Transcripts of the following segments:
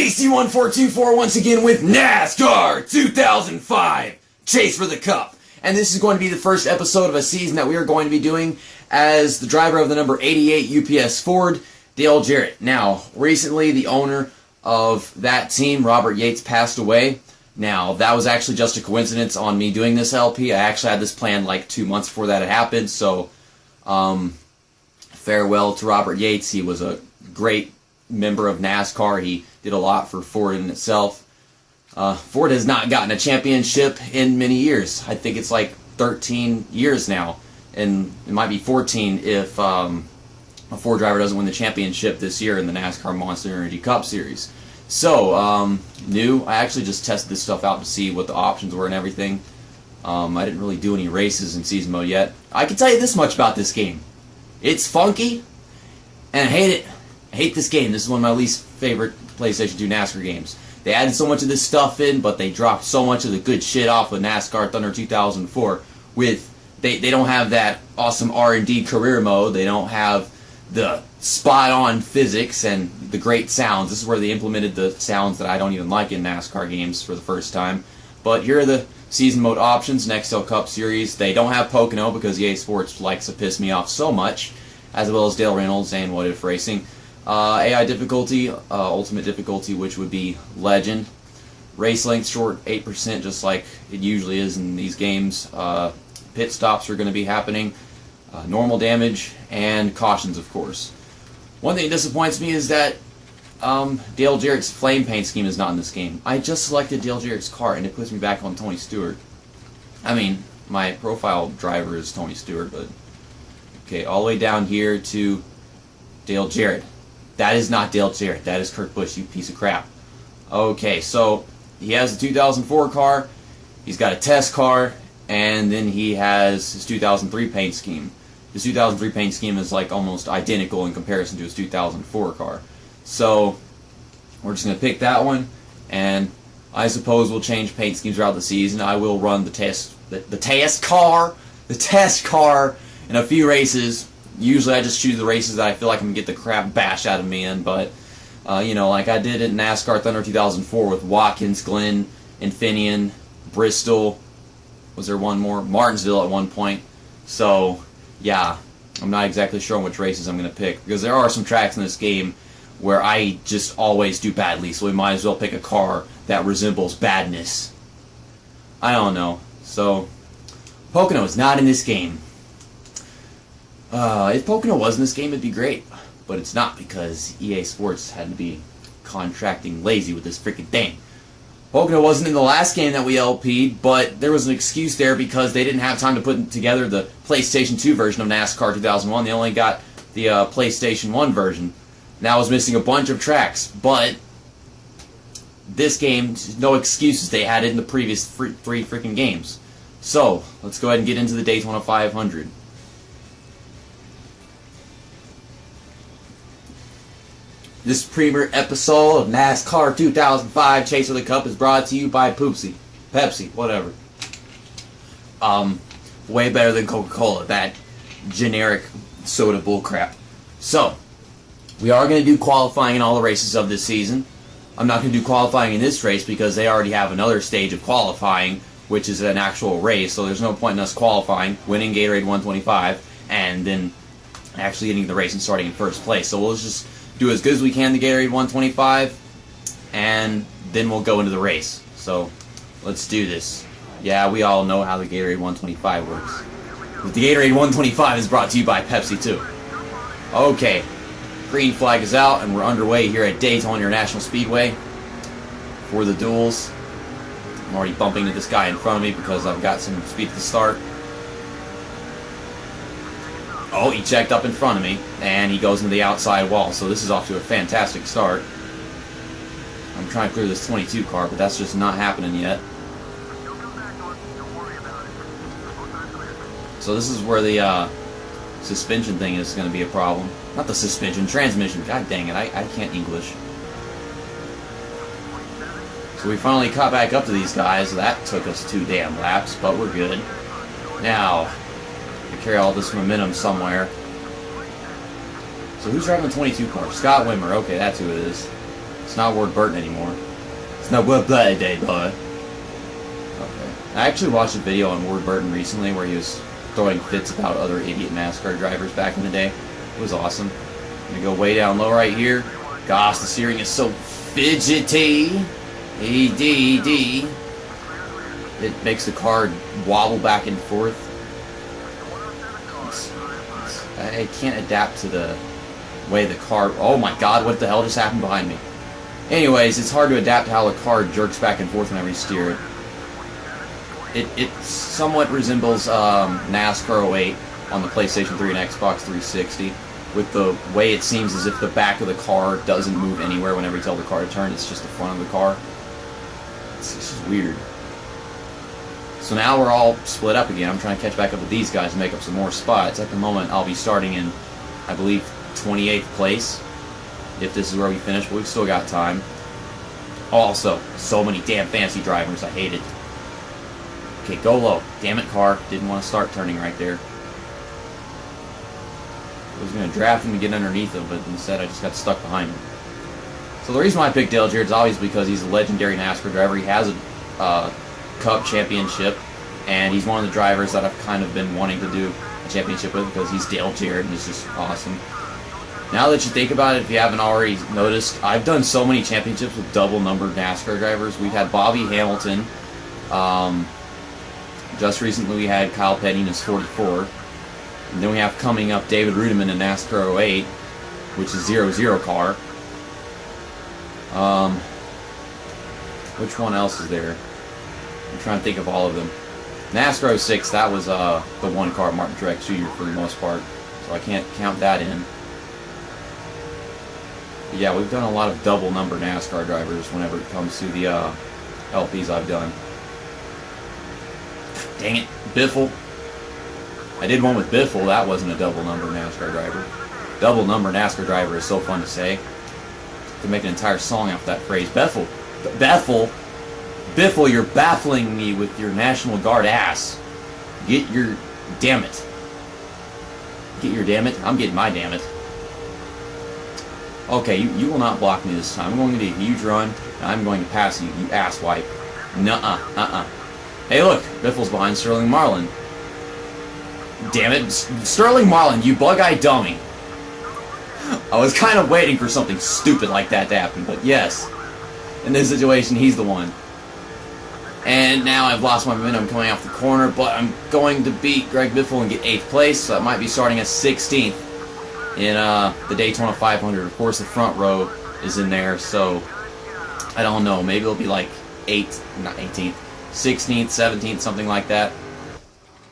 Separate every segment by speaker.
Speaker 1: AC1424 once again with NASCAR 2005 Chase for the Cup. And this is going to be the first episode of a season that we are going to be doing as the driver of the number 88 UPS Ford, Dale Jarrett. Now, recently the owner of that team, Robert Yates, passed away. Now, that was actually just a coincidence on me doing this LP. I actually had this planned like 2 months before that had happened, so farewell to Robert Yates. He was a great member of NASCAR. He did a lot for Ford in itself. Ford has not gotten a championship in many years. I think it's like 13 years now, and it might be 14 if a Ford driver doesn't win the championship this year in the NASCAR Monster Energy Cup Series. So, I actually just tested this stuff out to see what the options were and everything. I didn't really do any races in season mode yet. I can tell you this much about this game. It's funky, and I hate it. I hate this game. This is one of my least favorite PlayStation 2 NASCAR games. They added so much of this stuff in, but they dropped so much of the good shit off of NASCAR Thunder 2004. They don't have that awesome R&D career mode. They don't have the spot-on physics and the great sounds. This is where they implemented the sounds that I don't even like in NASCAR games for the first time. But here are the season mode options, Nextel Cup Series. They don't have Pocono because EA Sports likes to piss me off so much, as well as Dale Reynolds and What If Racing. AI difficulty, ultimate difficulty, which would be Legend. Race length short 8%, just like it usually is in these games. Pit stops are going to be happening. Normal damage and cautions, of course. One thing that disappoints me is that Dale Jarrett's flame paint scheme is not in this game. I just selected Dale Jarrett's car and it puts me back on Tony Stewart. I mean, my profile driver is Tony Stewart, but okay, all the way down here to Dale Jarrett. That is not Dale Jarrett. That is Kurt Busch, you piece of crap. Okay, so he has a 2004 car, he's got a test car, and then he has his 2003 paint scheme. His 2003 paint scheme is like almost identical in comparison to his 2004 car. So we're just going to pick that one, and I suppose we'll change paint schemes throughout the season. I will run the test car in a few races. Usually I just choose the races that I feel like I'm going to get the crap bashed out of me in, but like I did in NASCAR Thunder 2004 with Watkins, Glen, Infineon, Bristol. Was there one more? Martinsville at one point. So, yeah, I'm not exactly sure on which races I'm going to pick, because there are some tracks in this game where I just always do badly, so we might as well pick a car that resembles badness. I don't know. So, Pocono is not in this game. If Pocono was in this game, it'd be great, but it's not because EA Sports had to be contracting lazy with this freaking thing. Pocono wasn't in the last game that we LP'd, but there was an excuse there because they didn't have time to put together the PlayStation 2 version of NASCAR 2001. They only got the PlayStation 1 version. That was missing a bunch of tracks, but this game, no excuses. They had it in the previous three freaking games. So, let's go ahead and get into the Daytona 500. This premier episode of NASCAR 2005 Chase for the Cup is brought to you by Pepsi, whatever. Way better than Coca-Cola, that generic soda bullcrap. So, we are going to do qualifying in all the races of this season. I'm not going to do qualifying in this race because they already have another stage of qualifying, which is an actual race, so there's no point in us qualifying, winning Gatorade 125, and then actually getting the race and starting in first place. So we'll just do as good as we can the Gatorade 125, and then we'll go into the race. So, let's do this. Yeah, we all know how the Gatorade 125 works. But the Gatorade 125 is brought to you by Pepsi, too. Okay, green flag is out, and we're underway here at Daytona International Speedway for the duels. I'm already bumping into this guy in front of me because I've got some speed at the start. Oh, he checked up in front of me, and he goes into the outside wall, so this is off to a fantastic start. I'm trying to clear this 22 car, but that's just not happening yet. So this is where the suspension thing is going to be a problem. Not the suspension, transmission. God dang it, I can't English. So we finally caught back up to these guys. That took us 2 damn laps, but we're good. Now, we carry all this momentum somewhere. So who's driving the 22 car? Scott Wimmer. Okay, that's who it is. It's not Ward Burton anymore. It's not Ward Burton day, boy. Okay. I actually watched a video on Ward Burton recently where he was throwing fits about other idiot NASCAR drivers back in the day. It was awesome. I'm gonna go way down low right here. Gosh, the steering is so fidgety. EDD. It makes the car wobble back and forth. I can't adapt to the way the car... Oh my god, what the hell just happened behind me? Anyways, it's hard to adapt to how the car jerks back and forth whenever you steer it. It somewhat resembles NASCAR 08 on the PlayStation 3 and Xbox 360, with the way it seems as if the back of the car doesn't move anywhere whenever you tell the car to turn. It's just the front of the car. It's just weird. So now we're all split up again. I'm trying to catch back up with these guys and make up some more spots. At the moment, I'll be starting in, I believe, 28th place, if this is where we finish, but we've still got time. Also, so many damn fancy drivers. I hate it. Okay, go low. Damn it, car. Didn't want to start turning right there. I was going to draft him to get underneath him, but instead I just got stuck behind him. So the reason why I picked Dale Jarrett is obviously because he's a legendary NASCAR driver. He has a Cup championship, and he's one of the drivers that I've kind of been wanting to do a championship with because he's Dale Jarrett and he's just awesome. Now that you think about it, if you haven't already noticed, I've done so many championships with double-numbered NASCAR drivers. We've had Bobby Hamilton. Just recently we had Kyle Petty in his 44. And then we have coming up David Rudiman in NASCAR 08, which is 0-0 car. Which one else is there? I'm trying to think of all of them. NASCAR 06, that was the one car, Martin Truex Jr. for the most part, so I can't count that in. But yeah, we've done a lot of double number NASCAR drivers whenever it comes to the LPs I've done. Dang it, Biffle. I did one with Biffle, that wasn't a double number NASCAR driver. Double number NASCAR driver is so fun to say. You can make an entire song off that phrase. Biffle. Biffle, you're baffling me with your National Guard ass. Get your damn it. Get your damn it? I'm getting my damn it. Okay, you will not block me this time. I'm going to do a huge run, and I'm going to pass you, you asswipe. Nuh-uh, Hey look, Biffle's behind Sterling Marlin. Damn it, Sterling Marlin, you bug-eyed dummy. I was kind of waiting for something stupid like that to happen, but yes. In this situation, he's the one. And now I've lost my momentum coming off the corner, but I'm going to beat Greg Biffle and get 8th place, so I might be starting at 16th in the Daytona 500. Of course, the front row is in there, so I don't know. Maybe it'll be like 16th, 17th, something like that.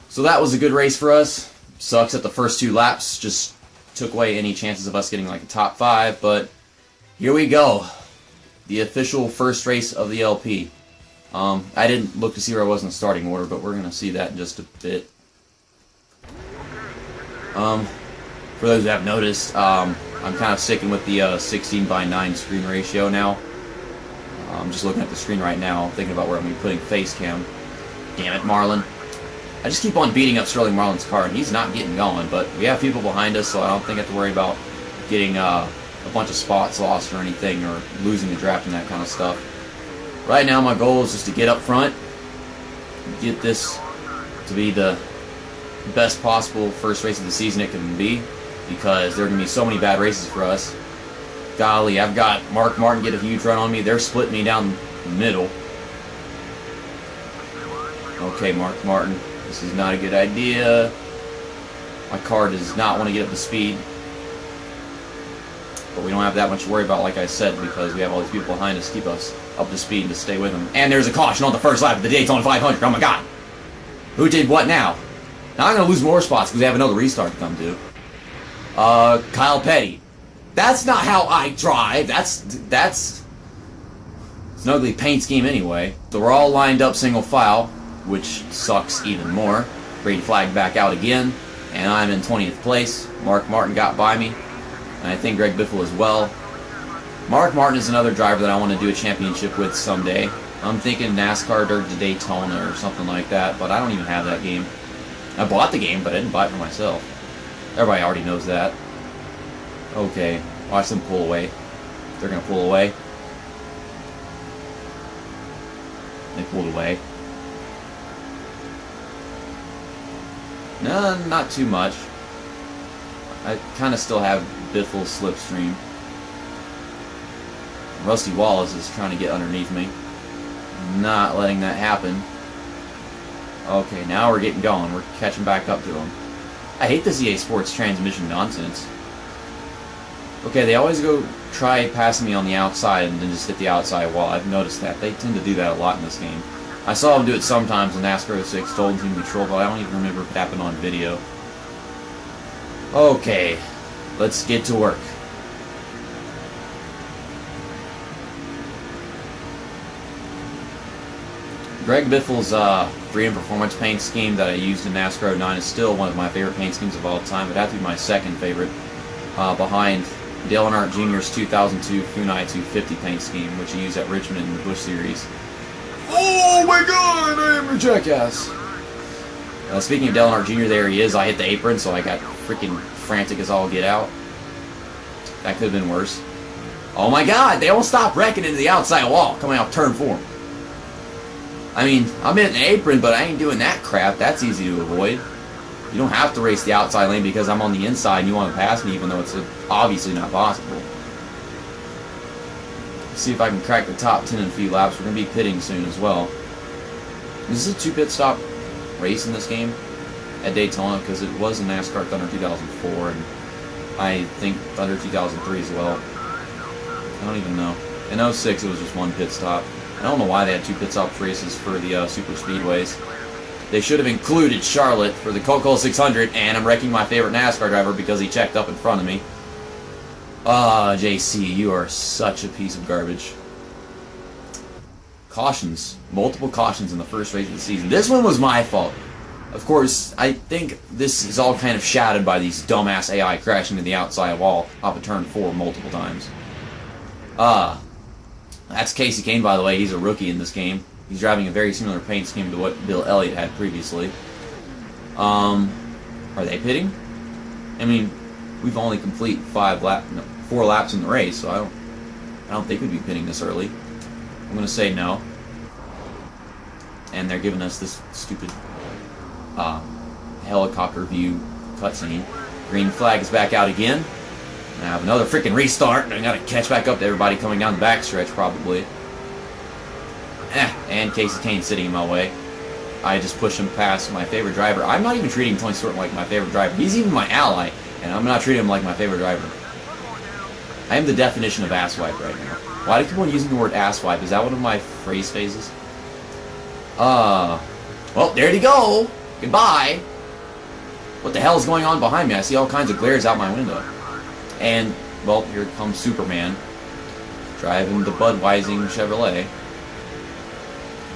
Speaker 1: So that was a good race for us. Sucks that the first 2 laps just took away any chances of us getting like a top 5, but here we go. The official first race of the LP. I didn't look to see where I was in the starting order, but we're going to see that in just a bit. For those who have noticed, I'm kind of sticking with the 16:9 screen ratio now. I'm just looking at the screen right now, thinking about where I'm going to be putting face cam. Damn it, Marlin. I just keep on beating up Sterling Marlin's car, and he's not getting going, but we have people behind us, so I don't think I have to worry about getting a bunch of spots lost or anything, or losing the draft and that kind of stuff. Right now, my goal is just to get up front, get this to be the best possible first race of the season it can be, because there are going to be so many bad races for us. Golly, I've got Mark Martin get a huge run on me. They're splitting me down the middle. Okay, Mark Martin, this is not a good idea. My car does not want to get up to speed. But we don't have that much to worry about, like I said, because we have all these people behind us to keep us up to speed and to stay with them. And there's a caution on the first lap of the Daytona 500. Oh my god. Who did what now? Now I'm going to lose more spots because we have another restart to come to. Kyle Petty. That's not how I drive. That's an ugly paint scheme anyway. So we're all lined up single file, which sucks even more. Green flag back out again, and I'm in 20th place. Mark Martin got by me, and I think Greg Biffle as well. Mark Martin is another driver that I want to do a championship with someday. I'm thinking NASCAR Dirt to Daytona or something like that, but I don't even have that game. I bought the game, but I didn't buy it for myself. Everybody already knows that. Okay, watch them pull away. They're going to pull away. They pulled away. No, not too much. I kind of still have Biffle's slipstream. Rusty Wallace is trying to get underneath me. Not letting that happen. Okay, now we're getting going. We're catching back up to him. I hate this EA Sports transmission nonsense. Okay, they always go try passing me on the outside and then just hit the outside wall. I've noticed that. They tend to do that a lot in this game. I saw them do it sometimes in NASCAR 06 Stolen Team Control, but I don't even remember if it happened on video. Okay, let's get to work. Greg Biffle's Freedom Performance paint scheme that I used in NASCAR 09 is still one of my favorite paint schemes of all time. It'd have to be my second favorite, behind Dale Jarrett Jr.'s 2002 Funai 250 paint scheme, which he used at Richmond in the Busch Series. Oh my god, I am a jackass! Speaking of Dale Jarrett Jr., there he is. I hit the apron, so I got freaking frantic as all get out. That could have been worse. Oh my god, they won't stop wrecking into the outside wall coming out turn 4. I mean, I'm in an apron, but I ain't doing that crap. That's easy to avoid. You don't have to race the outside lane because I'm on the inside and you want to pass me, even though it's obviously not possible. Let's see if I can crack the top 10 in a few laps. We're going to be pitting soon as well. This is a 2-pit stop race in this game at Daytona because it was in NASCAR Thunder 2004 and I think Thunder 2003 as well. I don't even know. In 06 it was just 1 pit stop. I don't know why they had 2 pit stop races for the super speedways. They should have included Charlotte for the Coca-Cola 600, and I'm wrecking my favorite NASCAR driver because he checked up in front of me. Ah, JC, you are such a piece of garbage. Cautions. Multiple cautions in the first race of the season. This one was my fault. Of course, I think this is all kind of shadowed by these dumbass AI crashing into the outside wall off of turn 4 multiple times. That's Casey Kane, by the way. He's a rookie in this game. He's driving a very similar paint scheme to what Bill Elliott had previously. Are they pitting? I mean, we've only complete 4 laps in the race, so I don't think we'd be pitting this early. I'm going to say no. And they're giving us this stupid helicopter view cutscene. Green flag is back out again. I have another freaking restart, and I gotta catch back up to everybody coming down the backstretch, probably. And Casey Kane sitting in my way. I just pushed him past my favorite driver. I'm not even treating Tony Stewart like my favorite driver. He's even my ally, and I'm not treating him like my favorite driver. I am the definition of asswipe right now. Why do people using the word asswipe? Is that one of my phrase phases? Well, there you go. Goodbye. What the hell is going on behind me? I see all kinds of glares out my window. And, well, here comes Superman, driving the Budweising Chevrolet.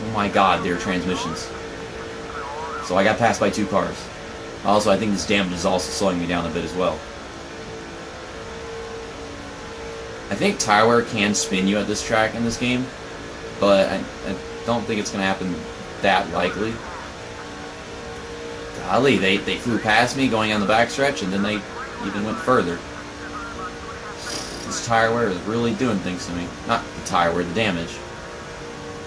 Speaker 1: Oh my god, their transmissions. So I got passed by 2 cars. Also, I think this damage is also slowing me down a bit as well. I think tire wear can spin you at this track in this game, but I don't think it's going to happen that likely. Golly, they flew past me going on the backstretch, and then they even went further. This tire wear is really doing things to me. Not the tire wear, the damage.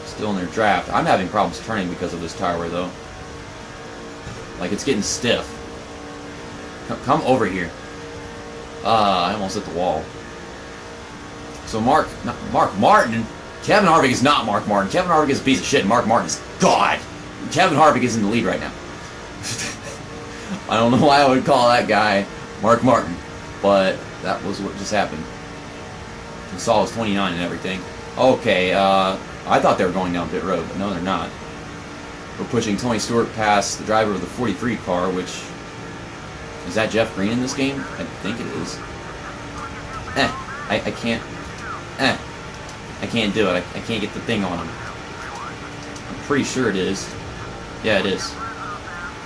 Speaker 1: Still in their draft. I'm having problems turning because of this tire wear, though. Like, it's getting stiff. Come over here. I almost hit the wall. So Mark Martin. Kevin Harvick is not Mark Martin. Kevin Harvick is a piece of shit, and Mark Martin is God. Kevin Harvick is in the lead right now. I don't know why I would call that guy Mark Martin, but that was what just happened. We saw his 29 and everything. Okay, I thought they were going down pit road, but no, they're not. We're pushing Tony Stewart past the driver of the 43 car, which... Is that Jeff Green in this game? I think it is. I can't... I can't do it. I can't get the thing on him. I'm pretty sure it is. Yeah, it is.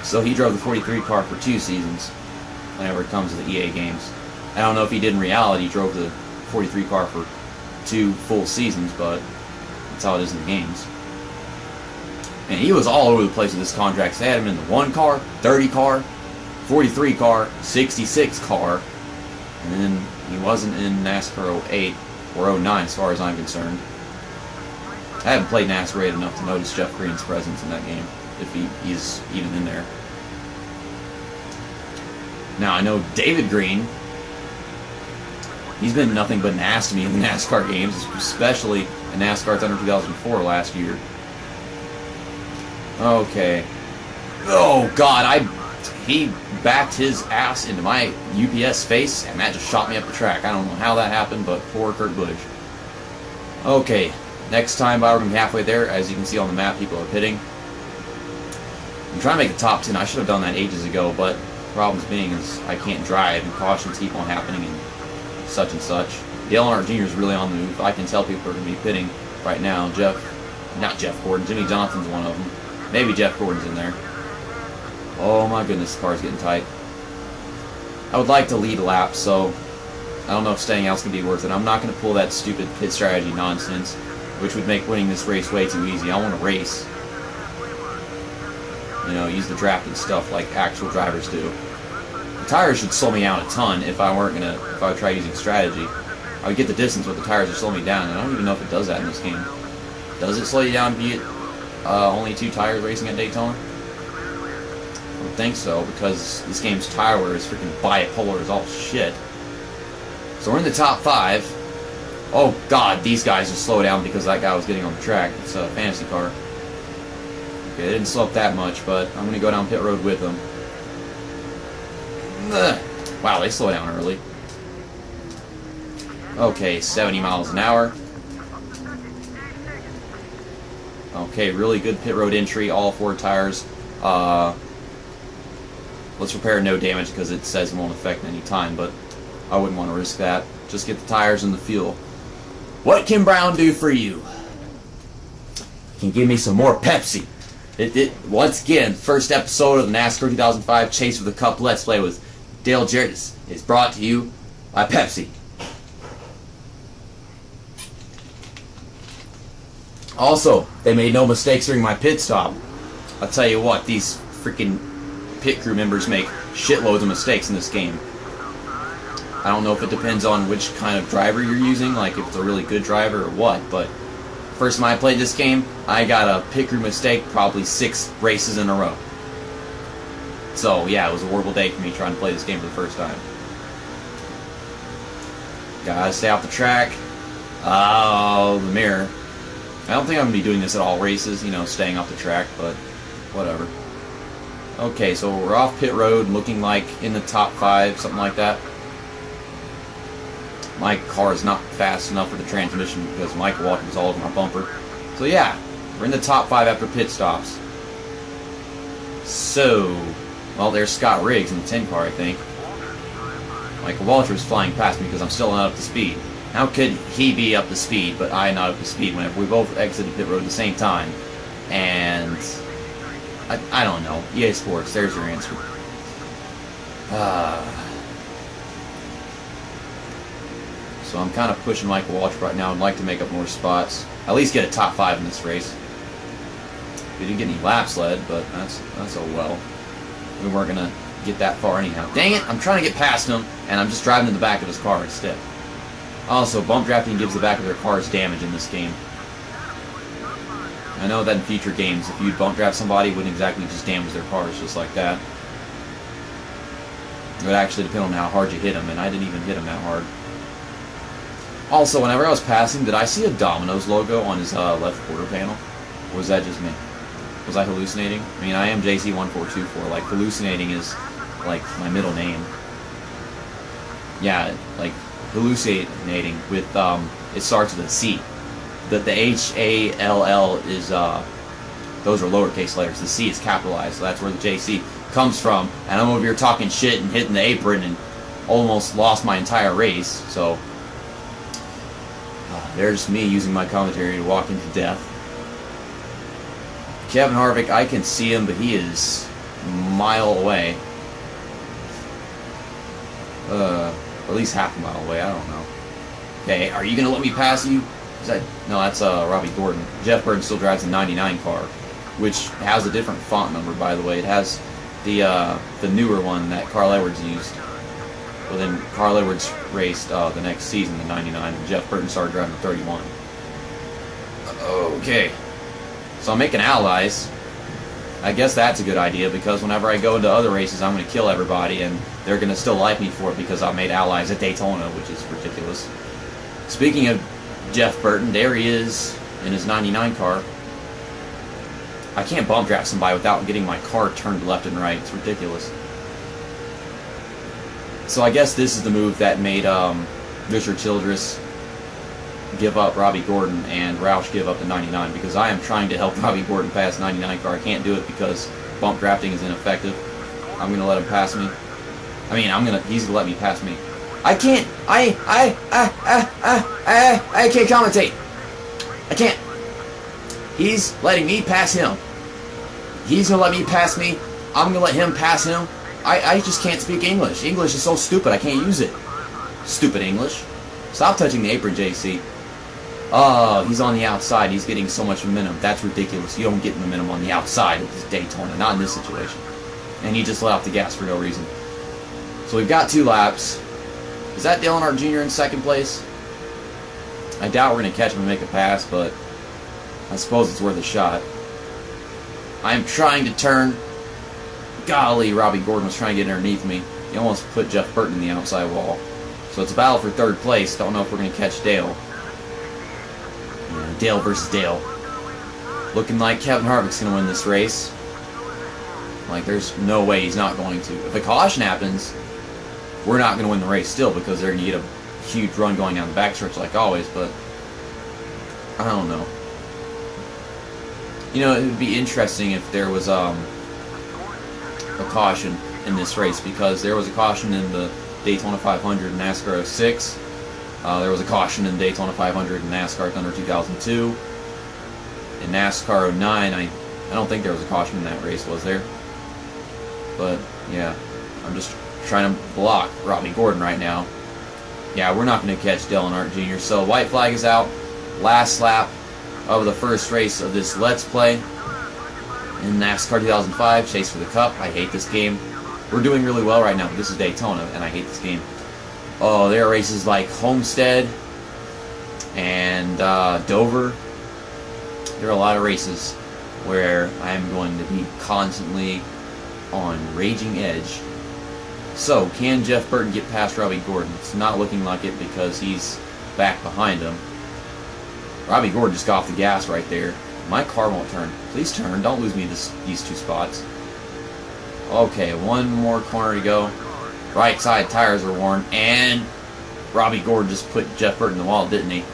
Speaker 1: So he drove the 43 car for 2 seasons, whenever it comes to the EA games. I don't know if he did in reality. He drove the 43 car for 2 full seasons, but that's how it is in the games. And he was all over the place with this contract. They had him in the 1 car, 30 car, 43 car, 66 car, and then he wasn't in NASCAR 08 or 09 as far as I'm concerned. I haven't played NASCAR enough to notice Jeff Green's presence in that game, if he's even in there. Now, I know David Green, he's been nothing but an ass to me in the NASCAR games, especially in NASCAR Thunder 2004 last year. Okay. Oh, God, he backed his ass into my UPS face, and that just shot me up the track. I don't know how that happened, but poor Kurt Busch. Okay, next time we're going to be halfway there. As you can see on the map, people are pitting. I'm trying to make the top 10. I should have done that ages ago, but problems being is I can't drive, and cautions keep on happening, and such. Dale Jarrett Jr. is really on the move. I can tell people are going to be pitting right now. Not Jeff Gordon, Jimmy Johnson's one of them. Maybe Jeff Gordon's in there. Oh my goodness, the car's getting tight. I would like to lead a lap, so I don't know if staying out's going to be worth it. I'm not going to pull that stupid pit strategy nonsense, which would make winning this race way too easy. I want to race. You know, use the drafted stuff like actual drivers do. The tires should slow me down a ton if I would try using strategy. I would get the distance with the tires to slow me down, and I don't even know if it does that in this game. Does it slow you down, be it only 2 tires racing at Daytona? I would think so, because this game's tire wear is freaking bipolar as all shit. So we're in the top 5. Oh god, these guys just slow down because that guy was getting on the track. It's a fantasy car. Okay, it didn't slow up that much, but I'm going to go down pit road with them. Ugh. Wow, they slow down early. Okay, 70 miles an hour. Okay, really good pit road entry, all 4 tires. Let's repair no damage because it says it won't affect any time, but I wouldn't want to risk that. Just get the tires and the fuel. What can Brown do for you? Can give me some more Pepsi. Once again, first episode of the NASCAR 2005 Chase for the Cup Let's Play with Dale Jarrett is brought to you by Pepsi. Also, they made no mistakes during my pit stop. I'll tell you what, these freaking pit crew members make shitloads of mistakes in this game. I don't know if it depends on which kind of driver you're using, like if it's a really good driver or what, but first time I played this game, I got a pit crew mistake probably 6 races in a row. So yeah, it was a horrible day for me trying to play this game for the first time. Gotta stay off the track. Oh, the mirror. I don't think I'm going to be doing this at all races, you know, staying off the track, but whatever. Okay, so we're off pit road, looking like in the top 5, something like that. My car is not fast enough for the transmission because Mike Walker was all over my bumper. So yeah, we're in the top 5 after pit stops. So, well, there's Scott Riggs in the 10 car, I think. Michael Walter is flying past me because I'm still not up to speed. How could he be up to speed, but I not up to speed whenever we both exited pit road at the same time? And I don't know. EA Sports, there's your answer. So I'm kind of pushing Michael Waltrip right now. I'd like to make up more spots. At least get a top 5 in this race. We didn't get any laps led, but that's oh well. We weren't going to get that far anyhow. Dang it, I'm trying to get past him, and I'm just driving in the back of his car instead. Also, bump drafting gives the back of their cars damage in this game. I know that in future games, if you'd bump draft somebody, it wouldn't exactly just damage their cars just like that. It would actually depend on how hard you hit them, and I didn't even hit him that hard. Also, whenever I was passing, did I see a Domino's logo on his left quarter panel? Or was that just me? Was I hallucinating? I mean, I am JC1424. Like, hallucinating is, like, my middle name. Yeah, like, hallucinating with, it starts with a C. The H-A-L-L is, those are lowercase letters. The C is capitalized, so that's where the JC comes from. And I'm over here talking shit and hitting the apron and almost lost my entire race, so there's me using my commentary to walk into death. Kevin Harvick, I can see him, but he is a mile away. Or at least half a mile away, I don't know. Okay, are you going to let me pass you? No, that's Robbie Gordon. Jeff Burton still drives a 99 car, which has a different font number, by the way. It has the newer one that Carl Edwards used. Well, then Carl Edwards raced the next season, the 99, and Jeff Burton started driving the 31. Okay. So I'm making allies. I guess that's a good idea because whenever I go into other races, I'm going to kill everybody, and they're going to still like me for it because I made allies at Daytona, which is ridiculous. Speaking of Jeff Burton, there he is in his 99 car. I can't bump draft somebody without getting my car turned left and right. It's ridiculous. So I guess this is the move that made Richard Childress give up Robbie Gordon and Roush give up the 99, because I am trying to help Robbie Gordon pass 99 car. I can't do it because bump drafting is ineffective. I'm gonna let him pass me. He's gonna let me pass me. I can't. I can't commentate. I can't. He's letting me pass him. He's gonna let me pass me. I'm gonna let him pass him. I just can't speak English. English is so stupid. I can't use it. Stupid English. Stop touching the apron, JC. Oh, he's on the outside. He's getting so much momentum. That's ridiculous. You don't get momentum on the outside of this Daytona. Not in this situation. And he just let off the gas for no reason. So we've got 2 laps. Is that Dale Jarrett Jr. in second place? I doubt we're going to catch him and make a pass, but I suppose it's worth a shot. I'm trying to turn. Golly, Robbie Gordon was trying to get underneath me. He almost put Jeff Burton in the outside wall. So it's a battle for 3rd place. Don't know if we're going to catch Dale. Yeah, Dale versus Dale. Looking like Kevin Harvick's going to win this race. Like, there's no way he's not going to. If a caution happens, we're not going to win the race still, because they're going to get a huge run going down the backstretch like always, but I don't know. You know, it would be interesting if there was a caution in this race, because there was a caution in the Daytona 500 in NASCAR 06. There was a caution in Daytona 500 in NASCAR Thunder 2002. In NASCAR 09, I don't think there was a caution in that race, was there? But, yeah, I'm just trying to block Robbie Gordon right now. Yeah, we're not going to catch Dale Jarrett Jr. So, white flag is out. Last lap of the first race of this Let's Play in NASCAR 2005, Chase for the Cup. I hate this game. We're doing really well right now, but this is Daytona, and I hate this game. Oh, there are races like Homestead and Dover. There are a lot of races where I am going to be constantly on raging edge. So, can Jeff Burton get past Robbie Gordon? It's not looking like it because he's back behind him. Robbie Gordon just got off the gas right there. My car won't turn. Please turn. Don't lose me these 2 spots. Okay, 1 more corner to go. Right side tires are worn, and Robbie Gordon just put Jeff Burton in the wall, didn't he?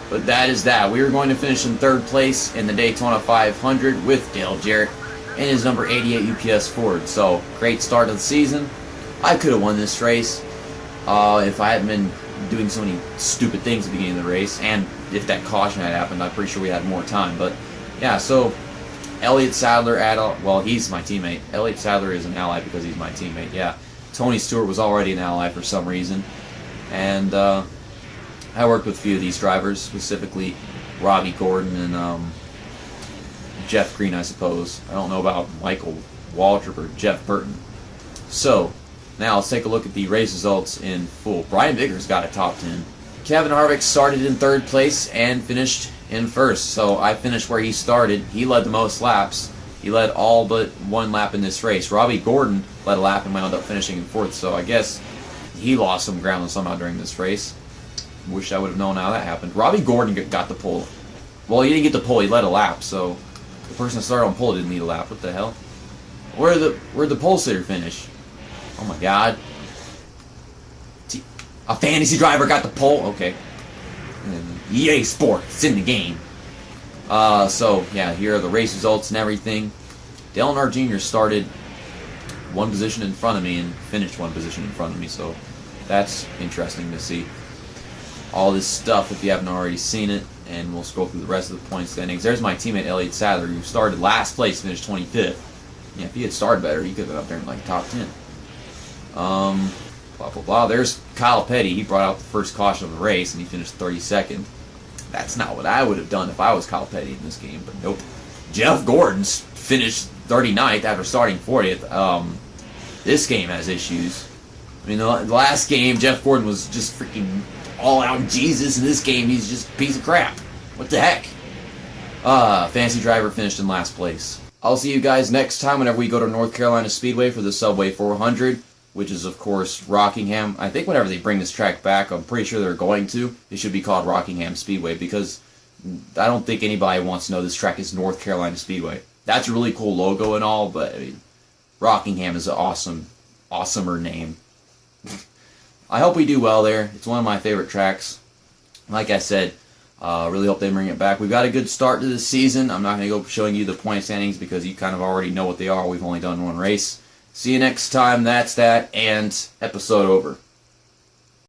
Speaker 1: But that is that. We are going to finish in 3rd place in the Daytona 500 with Dale Jarrett and his number 88 UPS Ford. So, great start of the season. I could have won this race if I hadn't been doing so many stupid things at the beginning of the race, and if that caution had happened. I'm pretty sure we had more time. But, yeah, so Elliott Sadler, well, he's my teammate. Elliott Sadler is an ally because he's my teammate, yeah. Tony Stewart was already an ally for some reason. And I worked with a few of these drivers, specifically Robbie Gordon and Jeff Green, I suppose. I don't know about Michael Waltrip or Jeff Burton. So, now let's take a look at the race results in full. Brian Biggers got a top 10. Kevin Harvick started in 3rd place and finished in 1st. So I finished where he started. He led the most laps. He led all but 1 lap in this race. Robbie Gordon led a lap and wound up finishing in 4th. So I guess he lost some ground somehow during this race. Wish I would have known how that happened. Robbie Gordon got the pole. Well, he didn't get the pole. He led a lap. So the person that started on pole didn't need a lap. What the hell? Where'd the pole sitter finish? Oh my God. A fantasy driver got the pole? Okay. EA Sports, it's in the game. So, yeah, here are the race results and everything. Dale Jarrett Jr. started 1 position in front of me and finished 1 position in front of me, so that's interesting to see. All this stuff if you haven't already seen it, and we'll scroll through the rest of the point standings. There's my teammate Elliott Sadler, who started last place, finished 25th. Yeah, if he had started better, he could have been up there in like top 10. Blah, blah, blah. There's Kyle Petty. He brought out the first caution of the race, and he finished 32nd. That's not what I would have done if I was Kyle Petty in this game, but nope. Jeff Gordon's finished 39th after starting 40th. This game has issues. I mean, the last game, Jeff Gordon was just freaking all-out Jesus. In this game, he's just a piece of crap. What the heck? Fancy Driver finished in last place. I'll see you guys next time whenever we go to North Carolina Speedway for the Subway 400, which is, of course, Rockingham. I think whenever they bring this track back, I'm pretty sure they're going to, it should be called Rockingham Speedway, because I don't think anybody wants to know this track is North Carolina Speedway. That's a really cool logo and all, but I mean, Rockingham is an awesomer name. I hope we do well there. It's one of my favorite tracks. Like I said, really hope they bring it back. We've got a good start to this season. I'm not going to go showing you the point standings because you kind of already know what they are. We've only done one race. See you next time. That's that, and episode over.